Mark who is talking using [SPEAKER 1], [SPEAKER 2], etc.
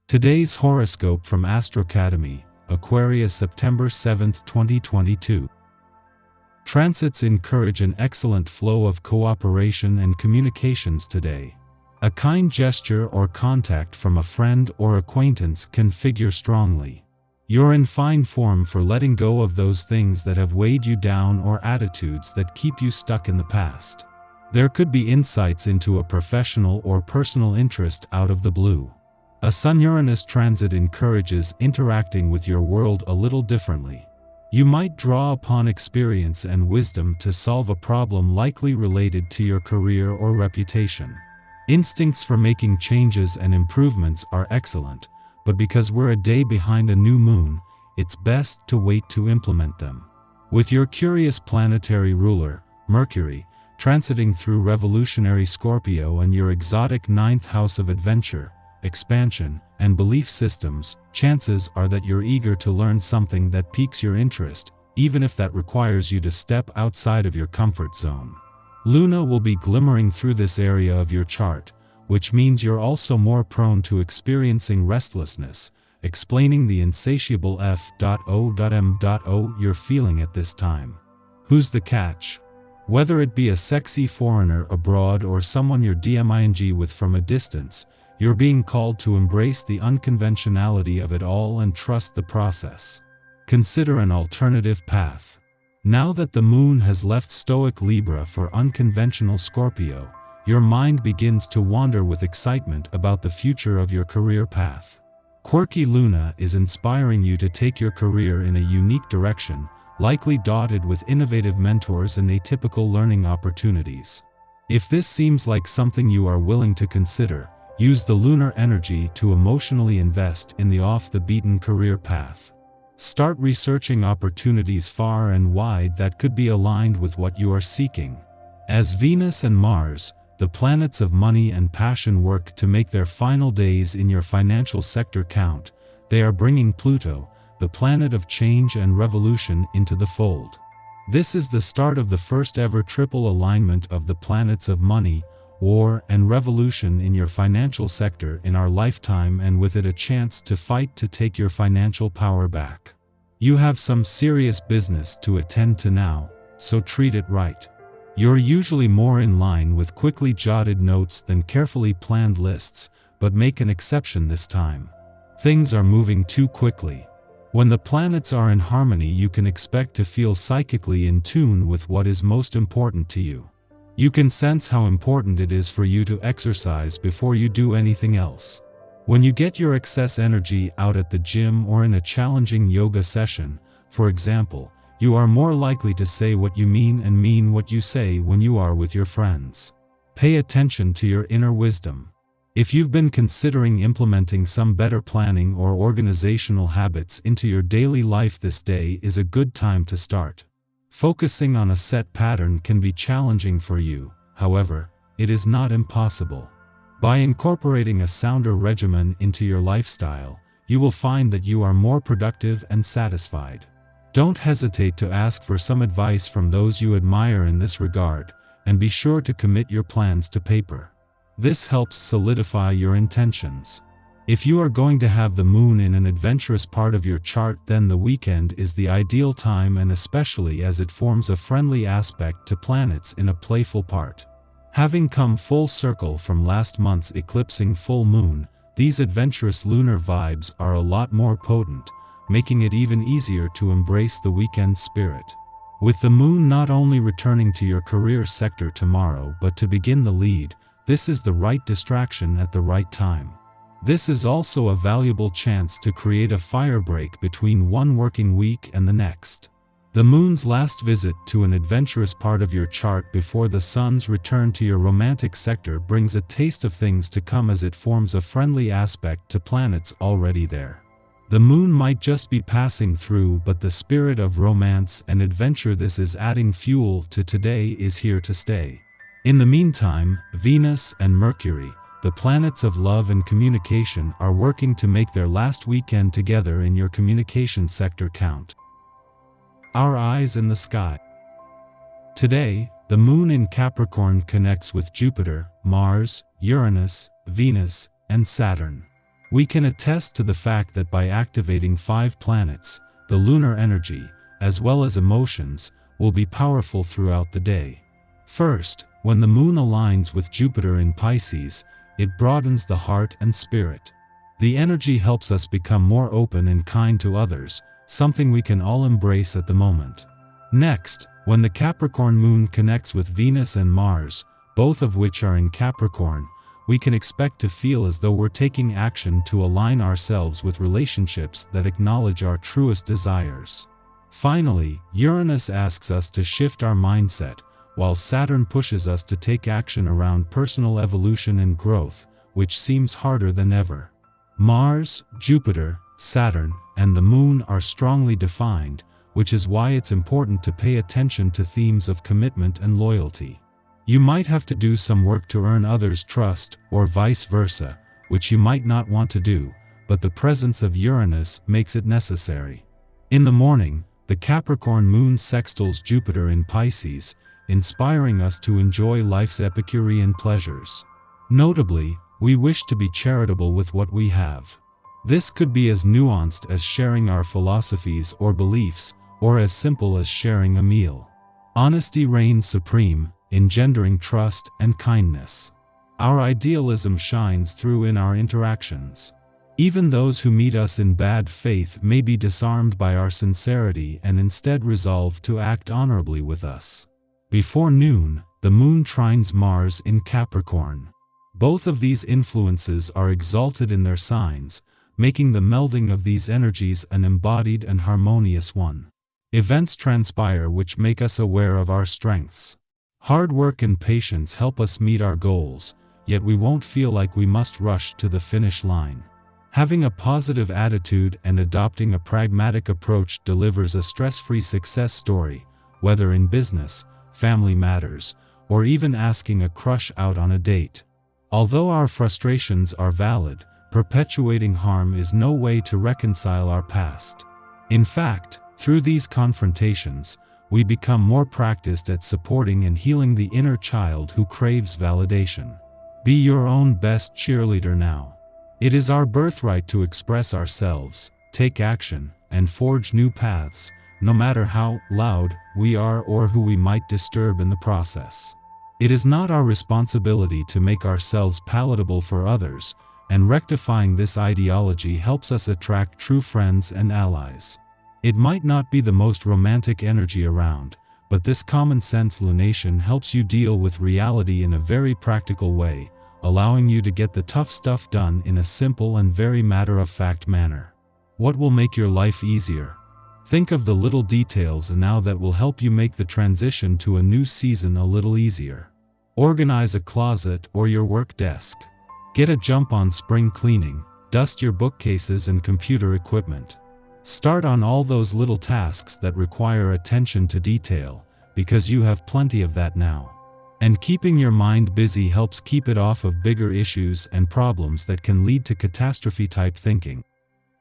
[SPEAKER 1] Today's horoscope from Astrocademy, Aquarius September 7, 2022. Transits encourage an excellent flow of cooperation and communications today. A kind gesture or contact from a friend or acquaintance can figure strongly. You're in fine form for letting go of those things that have weighed you down or attitudes that keep you stuck in the past. There could be insights into a professional or personal interest out of the blue. A Sun-Uranus transit encourages interacting with your world a little differently. You might draw upon experience and wisdom to solve a problem likely related to your career or reputation. Instincts for making changes and improvements are excellent, but because we're a day behind a new moon, it's best to wait to implement them. With your curious planetary ruler, Mercury, transiting through revolutionary Scorpio and your exotic ninth house of adventure, expansion, and belief systems, chances are that you're eager to learn something that piques your interest, even if that requires you to step outside of your comfort zone. Luna will be glimmering through this area of your chart, which means you're also more prone to experiencing restlessness, explaining the insatiable F.O.M.O. you're feeling at this time. Who's the catch? Whether it be a sexy foreigner abroad or someone you're DMing with from a distance, you're being called to embrace the unconventionality of it all and trust the process. Consider an alternative path. Now that the moon has left stoic Libra for unconventional Scorpio, your mind begins to wander with excitement about the future of your career path. Quirky Luna is inspiring you to take your career in a unique direction, likely dotted with innovative mentors and atypical learning opportunities. If this seems like something you are willing to consider, use the lunar energy to emotionally invest in the off-the-beaten career path. Start researching opportunities far and wide that could be aligned with what you are seeking. As Venus and Mars, the planets of money and passion, work to make their final days in your financial sector count, they are bringing Pluto, the planet of change and revolution, into the fold. This is the start of the first ever triple alignment of the planets of money, war, and revolution in your financial sector in our lifetime, and with it a chance to fight to take your financial power back. You have some serious business to attend to now, so treat it right. You're usually more in line with quickly jotted notes than carefully planned lists, but make an exception this time. Things are moving too quickly. When the planets are in harmony, you can expect to feel psychically in tune with what is most important to you. You can sense how important it is for you to exercise before you do anything else. When you get your excess energy out at the gym or in a challenging yoga session, for example, you are more likely to say what you mean and mean what you say when you are with your friends. Pay attention to your inner wisdom. If you've been considering implementing some better planning or organizational habits into your daily life, this day is a good time to start. Focusing on a set pattern can be challenging for you, however, it is not impossible. By incorporating a sounder regimen into your lifestyle, you will find that you are more productive and satisfied. Don't hesitate to ask for some advice from those you admire in this regard, and be sure to commit your plans to paper. This helps solidify your intentions. If you are going to have the moon in an adventurous part of your chart, then the weekend is the ideal time, and especially as it forms a friendly aspect to planets in a playful part. Having come full circle from last month's eclipsing full moon, these adventurous lunar vibes are a lot more potent, making it even easier to embrace the weekend spirit. With the moon not only returning to your career sector tomorrow but to begin the lead, this is the right distraction at the right time. This is also a valuable chance to create a firebreak between one working week and the next. The moon's last visit to an adventurous part of your chart before the sun's return to your romantic sector brings a taste of things to come, as it forms a friendly aspect to planets already there. The moon might just be passing through, but the spirit of romance and adventure this is adding fuel to today is here to stay. In the meantime, Venus and Mercury, the planets of love and communication, are working to make their last weekend together in your communication sector count. Our eyes in the sky. Today, the moon in Capricorn connects with Jupiter, Mars, Uranus, Venus, and Saturn. We can attest to the fact that by activating 5 planets, the lunar energy, as well as emotions, will be powerful throughout the day. First, when the moon aligns with Jupiter in Pisces, it broadens the heart and spirit. The energy helps us become more open and kind to others, something we can all embrace at the moment. Next, when the Capricorn moon connects with Venus and Mars, both of which are in Capricorn, we can expect to feel as though we're taking action to align ourselves with relationships that acknowledge our truest desires. Finally, Uranus asks us to shift our mindset, while Saturn pushes us to take action around personal evolution and growth, which seems harder than ever. Mars, Jupiter, Saturn, and the Moon are strongly defined, which is why it's important to pay attention to themes of commitment and loyalty. You might have to do some work to earn others' trust, or vice versa, which you might not want to do, but the presence of Uranus makes it necessary. In the morning, the Capricorn moon sextiles Jupiter in Pisces, inspiring us to enjoy life's Epicurean pleasures. Notably, we wish to be charitable with what we have. This could be as nuanced as sharing our philosophies or beliefs, or as simple as sharing a meal. Honesty reigns supreme, engendering trust and kindness. Our idealism shines through in our interactions. Even those who meet us in bad faith may be disarmed by our sincerity and instead resolve to act honorably with us. Before noon, the moon trines Mars in Capricorn. Both of these influences are exalted in their signs, making the melding of these energies an embodied and harmonious one. Events transpire which make us aware of our strengths. Hard work and patience help us meet our goals, yet we won't feel like we must rush to the finish line. Having a positive attitude and adopting a pragmatic approach delivers a stress-free success story, whether in business, family matters, or even asking a crush out on a date. Although our frustrations are valid, perpetuating harm is no way to reconcile our past. In fact, through these confrontations, we become more practiced at supporting and healing the inner child who craves validation. Be your own best cheerleader now. It is our birthright to express ourselves, take action, and forge new paths, no matter how loud we are or who we might disturb in the process. It is not our responsibility to make ourselves palatable for others, and rectifying this ideology helps us attract true friends and allies. It might not be the most romantic energy around, but this common-sense lunation helps you deal with reality in a very practical way, allowing you to get the tough stuff done in a simple and very matter-of-fact manner. What will make your life easier? Think of the little details now that will help you make the transition to a new season a little easier. Organize a closet or your work desk. Get a jump on spring cleaning, dust your bookcases and computer equipment. Start on all those little tasks that require attention to detail, because you have plenty of that now. And keeping your mind busy helps keep it off of bigger issues and problems that can lead to catastrophe-type thinking.